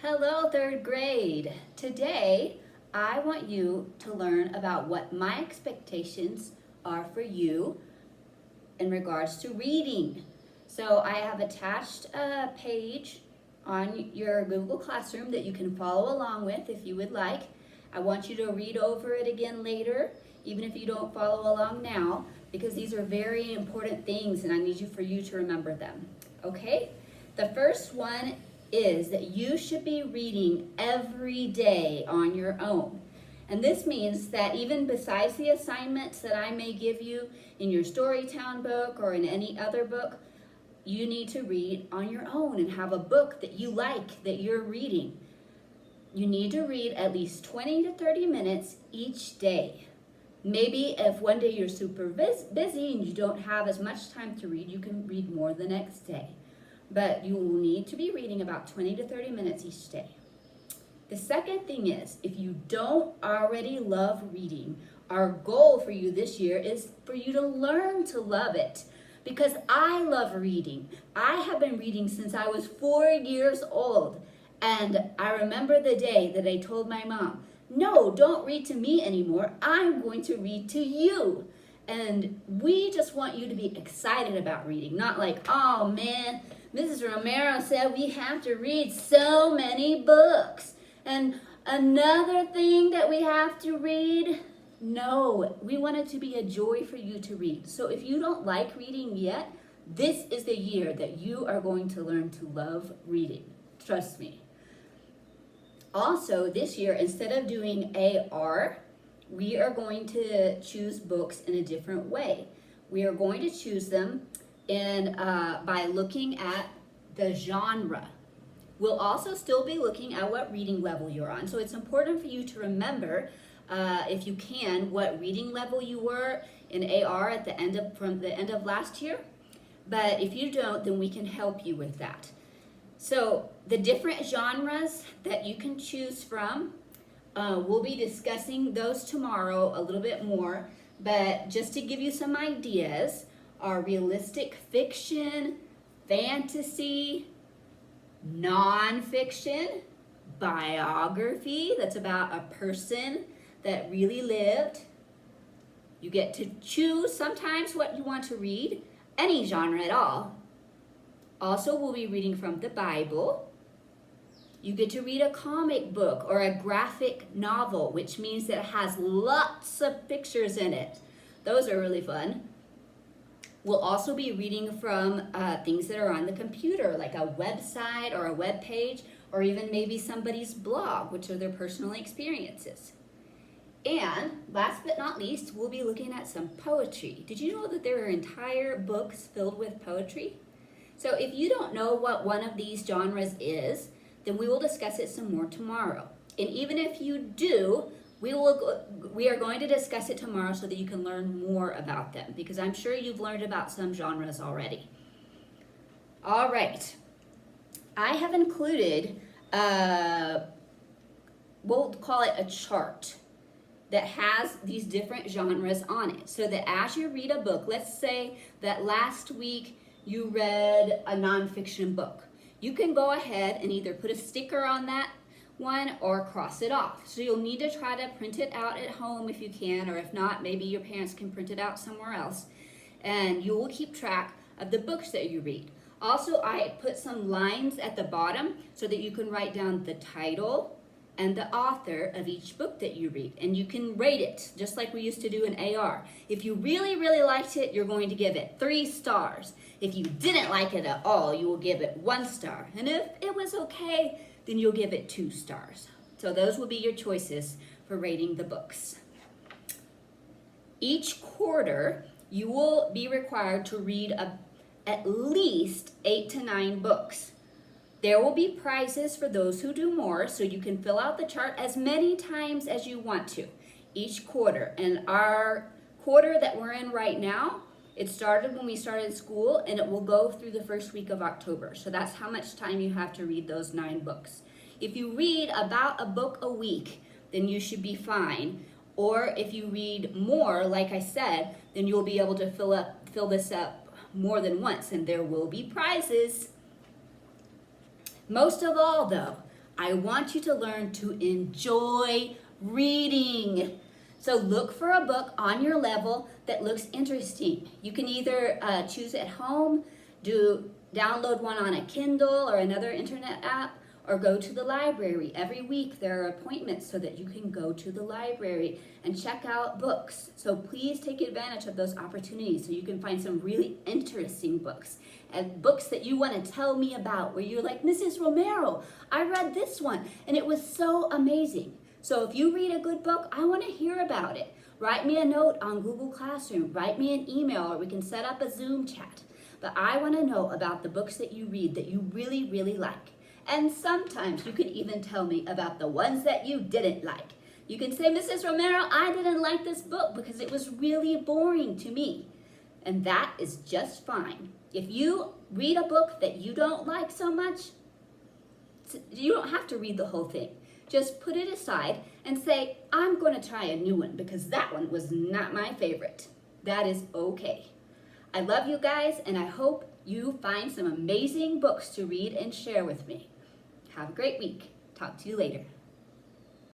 Hello, third grade. Today, I want you to learn about what my expectations are for you in regards to reading. So I have attached a page on your Google Classroom that you can follow along with if you would like. I want you to read over it again later, even if you don't follow along now, because these are very important things and I need for you to remember them. Okay? The first one is that you should be reading every day on your own. And this means that even besides the assignments that I may give you in your Storytown book or in any other book, you need to read on your own and have a book that you like, that you're reading. You need to read at least 20 to 30 minutes each day. Maybe if one day you're super busy and you don't have as much time to read, you can read more the next day. But you will need to be reading about 20 to 30 minutes each day. The second thing is, if you don't already love reading, our goal for you this year is for you to learn to love it. Because I love reading. I have been reading since I was 4 years old. And I remember the day that I told my mom, no, don't read to me anymore. I'm going to read to you. And we just want you to be excited about reading, not like, oh man, Mrs. Romero said we have to read so many books. And another thing that we have to read, no, we want it to be a joy for you to read. So if you don't like reading yet, this is the year that you are going to learn to love reading. Trust me. Also, this year, instead of doing AR, we are going to choose books in a different way. We are going to choose them by looking at the genre. We'll also still be looking at what reading level you're on. So it's important for you to remember, if you can, what reading level you were in AR from the end of last year. But if you don't, then we can help you with that. So the different genres that you can choose from, we'll be discussing those tomorrow a little bit more. But just to give you some ideas, are realistic fiction, fantasy, nonfiction, biography, that's about a person that really lived. You get to choose sometimes what you want to read, any genre at all. Also, we'll be reading from the Bible. You get to read a comic book or a graphic novel, which means that it has lots of pictures in it. Those are really fun. We'll also be reading from things that are on the computer, like a website or a web page, or even maybe somebody's blog, which are their personal experiences. And last but not least, we'll be looking at some poetry. Did you know that there are entire books filled with poetry? So if you don't know what one of these genres is, then we will discuss it some more tomorrow. And even if you do, we are going to discuss it tomorrow so that you can learn more about them, because I'm sure you've learned about some genres already. All right. I have included, we'll call it a chart that has these different genres on it, so that as you read a book, let's say that last week you read a nonfiction book, you can go ahead and either put a sticker on that one or cross it off. So you'll need to try to print it out at home if you can, or if not, maybe your parents can print it out somewhere else, and you will keep track of the books that you read. Also, I put some lines at the bottom so that you can write down the title and the author of each book that you read, and you can rate it just like we used to do in AR. If you really, really liked it, you're going to give it 3 stars. If you didn't like it at all, you will give it 1 star. And if it was okay, then you'll give it 2 stars. So those will be your choices for rating the books. Each quarter, you will be required to read at least 8 to 9 books. There will be prizes for those who do more, so you can fill out the chart as many times as you want to each quarter. And our quarter that we're in right now, it started when we started school, and it will go through the first week of October. So that's how much time you have to read those 9 books. If you read about a book a week, then you should be fine. Or if you read more, like I said, then you'll be able to fill this up more than once, and there will be prizes. Most of all, though, I want you to learn to enjoy reading. So look for a book on your level that looks interesting. You can either choose at home, download one on a Kindle or another internet app, or go to the library. Every week there are appointments so that you can go to the library and check out books. So please take advantage of those opportunities so you can find some really interesting books and books that you want to tell me about, where you're like, Mrs. Romero, I read this one and it was so amazing. So if you read a good book, I want to hear about it. Write me a note on Google Classroom, write me an email, or we can set up a Zoom chat. But I want to know about the books that you read that you really, really like. And sometimes you can even tell me about the ones that you didn't like. You can say, Mrs. Romero, I didn't like this book because it was really boring to me. And that is just fine. If you read a book that you don't like so much, you don't have to read the whole thing. Just put it aside and say, I'm going to try a new one because that one was not my favorite. That is okay. I love you guys, and I hope you find some amazing books to read and share with me. Have a great week. Talk to you later.